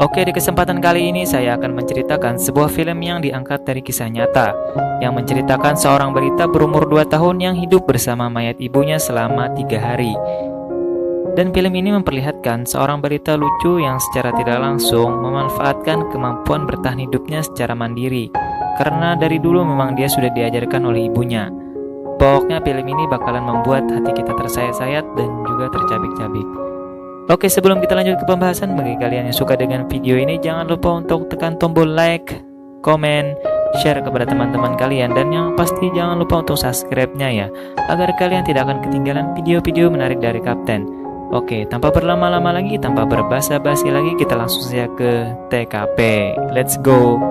Oke, di kesempatan kali ini saya akan menceritakan sebuah film yang diangkat dari kisah nyata yang menceritakan seorang balita berumur 2 tahun yang hidup bersama mayat ibunya selama 3 hari. Dan film ini memperlihatkan seorang balita lucu yang secara tidak langsung memanfaatkan kemampuan bertahan hidupnya secara mandiri karena dari dulu memang dia sudah diajarkan oleh ibunya. Pokoknya film ini bakalan membuat hati kita tersayat-sayat dan juga tercabik-cabik. Oke, sebelum kita lanjut ke pembahasan, bagi kalian yang suka dengan video ini, jangan lupa untuk tekan tombol like, komen, share kepada teman-teman kalian, dan yang pasti jangan lupa untuk subscribe-nya ya, agar kalian tidak akan ketinggalan video-video menarik dari Kapten. Oke, tanpa berlama-lama lagi, tanpa berbasa-basi lagi, kita langsung saja ke TKP. Let's go!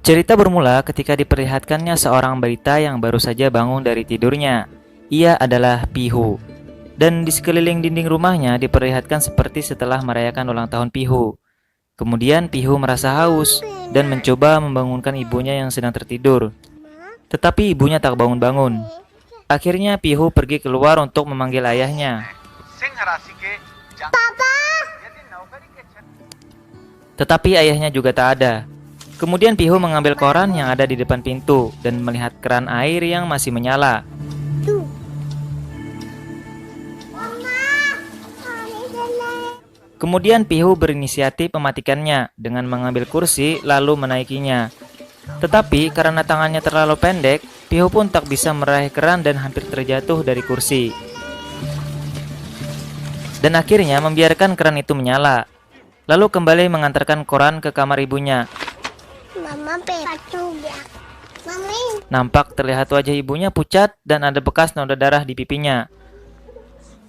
Cerita bermula ketika diperlihatkannya seorang balita yang baru saja bangun dari tidurnya. Ia adalah Pihu. Dan di sekeliling dinding rumahnya diperlihatkan seperti setelah merayakan ulang tahun Pihu. Kemudian Pihu merasa haus dan mencoba membangunkan ibunya yang sedang tertidur. Tetapi ibunya tak bangun-bangun. Akhirnya Pihu pergi keluar untuk memanggil ayahnya. Papa! Tetapi ayahnya juga tak ada. Kemudian Pihu mengambil koran yang ada di depan pintu dan melihat keran air yang masih menyala. Kemudian Pihu berinisiatif mematikannya dengan mengambil kursi lalu menaikinya. Tetapi karena tangannya terlalu pendek, Pihu pun tak bisa meraih keran dan hampir terjatuh dari kursi. Dan akhirnya membiarkan keran itu menyala. Lalu kembali mengantarkan koran ke kamar ibunya. Nampak terlihat wajah ibunya pucat dan ada bekas noda darah di pipinya.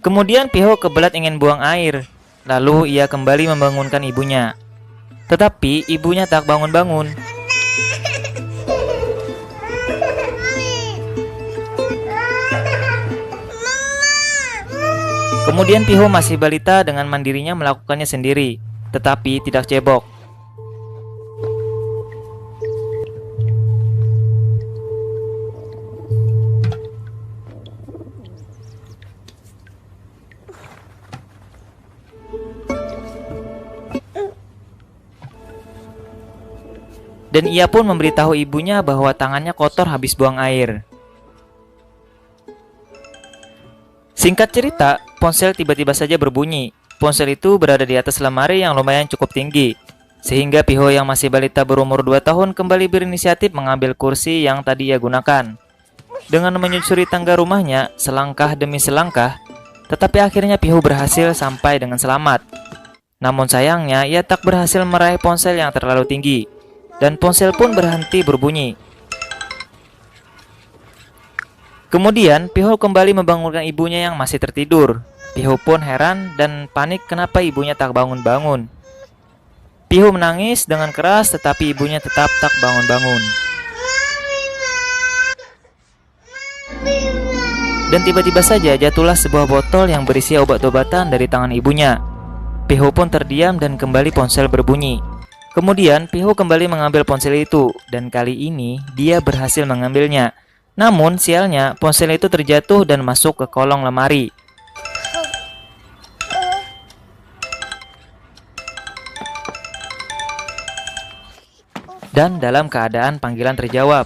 Kemudian Pihu kebelat ingin buang air. Lalu ia kembali membangunkan ibunya. Tetapi ibunya tak bangun-bangun. Kemudian Pihu masih balita dengan mandirinya melakukannya sendiri, tetapi tidak cebok. Dan ia pun memberitahu ibunya bahwa tangannya kotor habis buang air. Singkat cerita, ponsel tiba-tiba saja berbunyi. Ponsel itu berada di atas lemari yang lumayan cukup tinggi. Sehingga Pihu yang masih balita berumur 2 tahun kembali berinisiatif mengambil kursi yang tadi ia gunakan. Dengan menyusuri tangga rumahnya, selangkah demi selangkah, tetapi akhirnya Pihu berhasil sampai dengan selamat. Namun sayangnya, ia tak berhasil meraih ponsel yang terlalu tinggi. Dan ponsel pun berhenti berbunyi. Kemudian Pihu kembali membangunkan ibunya yang masih tertidur. Pihu pun heran dan panik kenapa ibunya tak bangun-bangun. Pihu menangis dengan keras tetapi ibunya tetap tak bangun-bangun. Dan tiba-tiba saja jatuhlah sebuah botol yang berisi obat-obatan dari tangan ibunya. Pihu pun terdiam dan kembali ponsel berbunyi. Kemudian Pihu kembali mengambil ponsel itu dan kali ini dia berhasil mengambilnya. Namun sialnya ponsel itu terjatuh dan masuk ke kolong lemari. Dan dalam keadaan panggilan terjawab.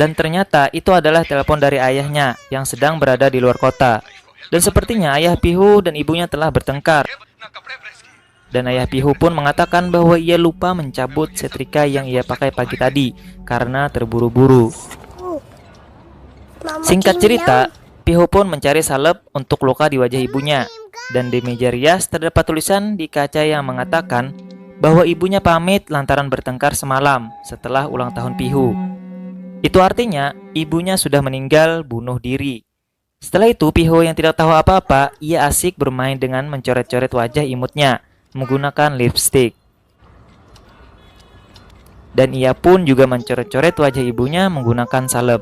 Dan ternyata itu adalah telepon dari ayahnya yang sedang berada di luar kota. Dan sepertinya ayah Pihu dan ibunya telah bertengkar. Dan ayah Pihu pun mengatakan bahwa ia lupa mencabut setrika yang ia pakai pagi tadi karena terburu-buru. Singkat cerita, Pihu pun mencari salep untuk luka di wajah ibunya. Dan di meja rias terdapat tulisan di kaca yang mengatakan bahwa ibunya pamit lantaran bertengkar semalam setelah ulang tahun Pihu. Itu artinya ibunya sudah meninggal bunuh diri. Setelah itu Pihu yang tidak tahu apa-apa, ia asik bermain dengan mencoret-coret wajah imutnya menggunakan lipstik. Dan ia pun juga mencoret-coret wajah ibunya menggunakan salep.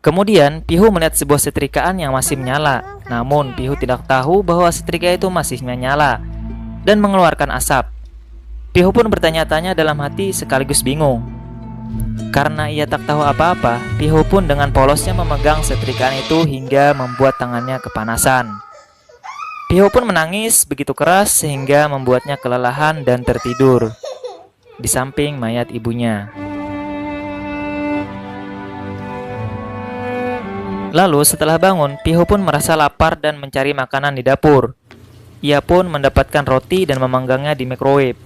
Kemudian Pihu melihat sebuah setrikaan yang masih menyala. Namun Pihu tidak tahu bahwa setrika itu masih menyala dan mengeluarkan asap. Pihu pun bertanya-tanya dalam hati sekaligus bingung. Karena ia tak tahu apa-apa, Pihu pun dengan polosnya memegang setrikaan itu hingga membuat tangannya kepanasan. Pihu pun menangis begitu keras sehingga membuatnya kelelahan dan tertidur di samping mayat ibunya. Lalu setelah bangun, Pihu pun merasa lapar dan mencari makanan di dapur. Ia pun mendapatkan roti dan memanggangnya di microwave.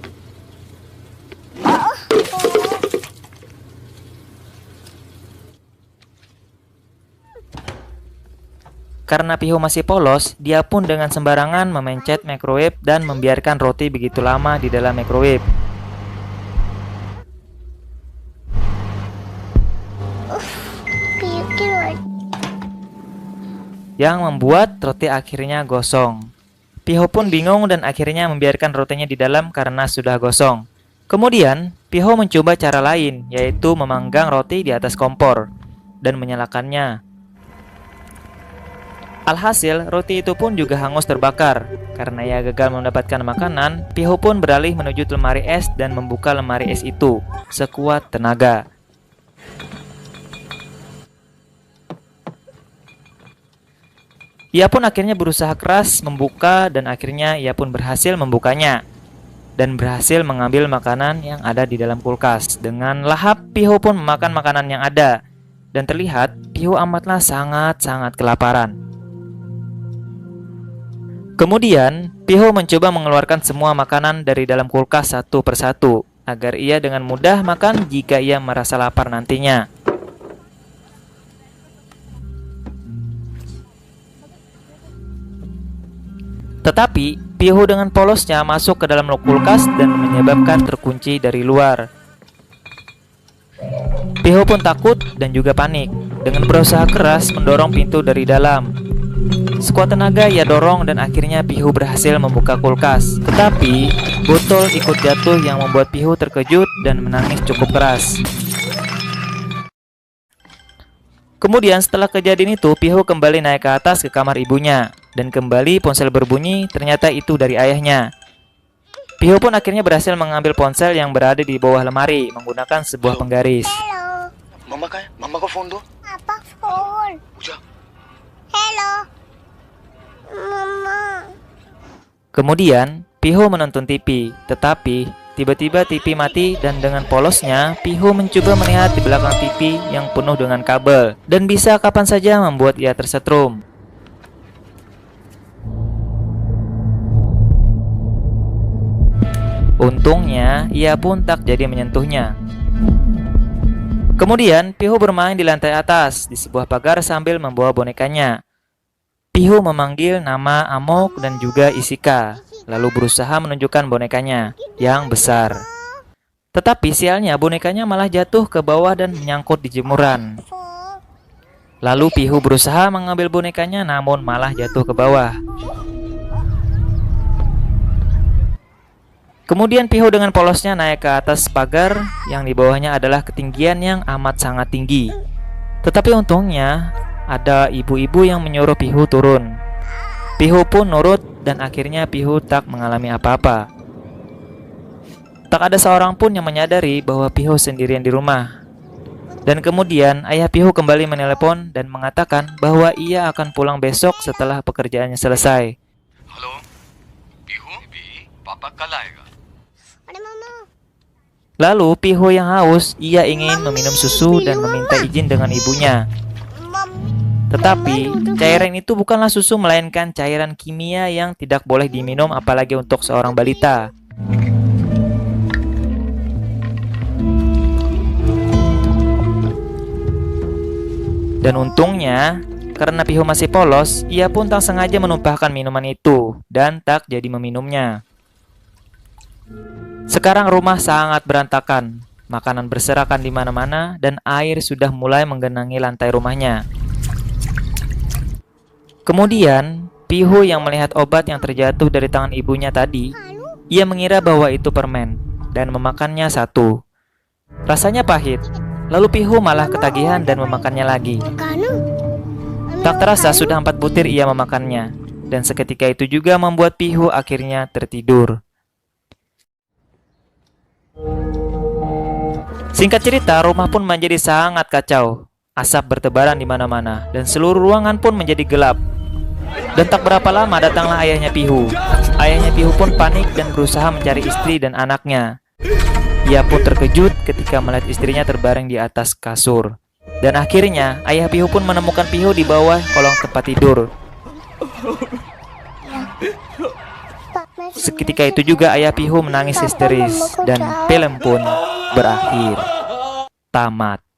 Karena Pihu masih polos, dia pun dengan sembarangan memencet microwave dan membiarkan roti begitu lama di dalam microwave. Yang membuat roti akhirnya gosong. Pihu pun bingung dan akhirnya membiarkan rotinya di dalam karena sudah gosong. Kemudian, Pihu mencoba cara lain, yaitu memanggang roti di atas kompor dan menyalakannya. Alhasil, roti itu pun juga hangus terbakar. Karena ia gagal mendapatkan makanan, Pihu pun beralih menuju lemari es dan membuka lemari es itu sekuat tenaga. Ia pun akhirnya berusaha keras membuka dan akhirnya ia pun berhasil membukanya. Dan berhasil mengambil makanan yang ada di dalam kulkas. Dengan lahap, Pihu pun memakan makanan yang ada. Dan terlihat, Pihu amatlah sangat-sangat kelaparan. Kemudian, Pihu mencoba mengeluarkan semua makanan dari dalam kulkas satu persatu, agar ia dengan mudah makan jika ia merasa lapar nantinya. Tetapi, Pihu dengan polosnya masuk ke dalam kulkas dan menyebabkan terkunci dari luar. Pihu pun takut dan juga panik, dengan berusaha keras mendorong pintu dari dalam. Sekuat tenaga ia dorong dan akhirnya Pihu berhasil membuka kulkas. Tetapi, botol ikut jatuh yang membuat Pihu terkejut dan menangis cukup keras. Kemudian setelah kejadian itu, Pihu kembali naik ke atas ke kamar ibunya. Dan kembali ponsel berbunyi, ternyata itu dari ayahnya. Pihu pun akhirnya berhasil mengambil ponsel yang berada di bawah lemari menggunakan sebuah penggaris. Hello. Mama ka phone do? Apa phone? Uja. Hello. Mama. Kemudian, Pihu menonton TV, tetapi tiba-tiba TV mati dan dengan polosnya, Pihu mencoba melihat di belakang TV yang penuh dengan kabel dan bisa kapan saja membuat ia tersetrum. Untungnya, ia pun tak jadi menyentuhnya. Kemudian, Pihu bermain di lantai atas di sebuah pagar sambil membawa bonekanya. Pihu memanggil nama Amok dan juga Isika, lalu berusaha menunjukkan bonekanya yang besar. Tetapi sialnya bonekanya malah jatuh ke bawah dan menyangkut di jemuran. Lalu Pihu berusaha mengambil bonekanya namun malah jatuh ke bawah. Kemudian Pihu dengan polosnya naik ke atas pagar yang di bawahnya adalah ketinggian yang amat sangat tinggi. Tetapi untungnya ada ibu-ibu yang menyuruh Pihu turun. Pihu pun nurut dan akhirnya Pihu tak mengalami apa-apa. Tak ada seorang pun yang menyadari bahwa Pihu sendirian di rumah. Dan kemudian ayah Pihu kembali menelepon dan mengatakan bahwa ia akan pulang besok setelah pekerjaannya selesai. Halo? Pihu? Papa kal aayega? Ada mama. Lalu Pihu yang haus, ia ingin meminum susu dan meminta izin dengan ibunya. Tetapi cairan itu bukanlah susu melainkan cairan kimia yang tidak boleh diminum apalagi untuk seorang balita. Dan untungnya, karena Pihu masih polos, ia pun tak sengaja menumpahkan minuman itu dan tak jadi meminumnya. Sekarang rumah sangat berantakan, makanan berserakan di mana-mana dan air sudah mulai menggenangi lantai rumahnya. Kemudian, Pihu yang melihat obat yang terjatuh dari tangan ibunya tadi, ia mengira bahwa itu permen dan memakannya satu. Rasanya pahit, lalu Pihu malah ketagihan dan memakannya lagi. Tak terasa sudah 4 butir ia memakannya, dan seketika itu juga membuat Pihu akhirnya tertidur. Singkat cerita, rumah pun menjadi sangat kacau. Asap bertebaran di mana-mana dan seluruh ruangan pun menjadi gelap. Dan tak berapa lama datanglah ayahnya Pihu. Ayahnya Pihu pun panik dan berusaha mencari istri dan anaknya. Ia pun terkejut ketika melihat istrinya terbaring di atas kasur. Dan akhirnya ayah Pihu pun menemukan Pihu di bawah kolong tempat tidur. Seketika itu juga ayah Pihu menangis histeris dan film pun berakhir. Tamat.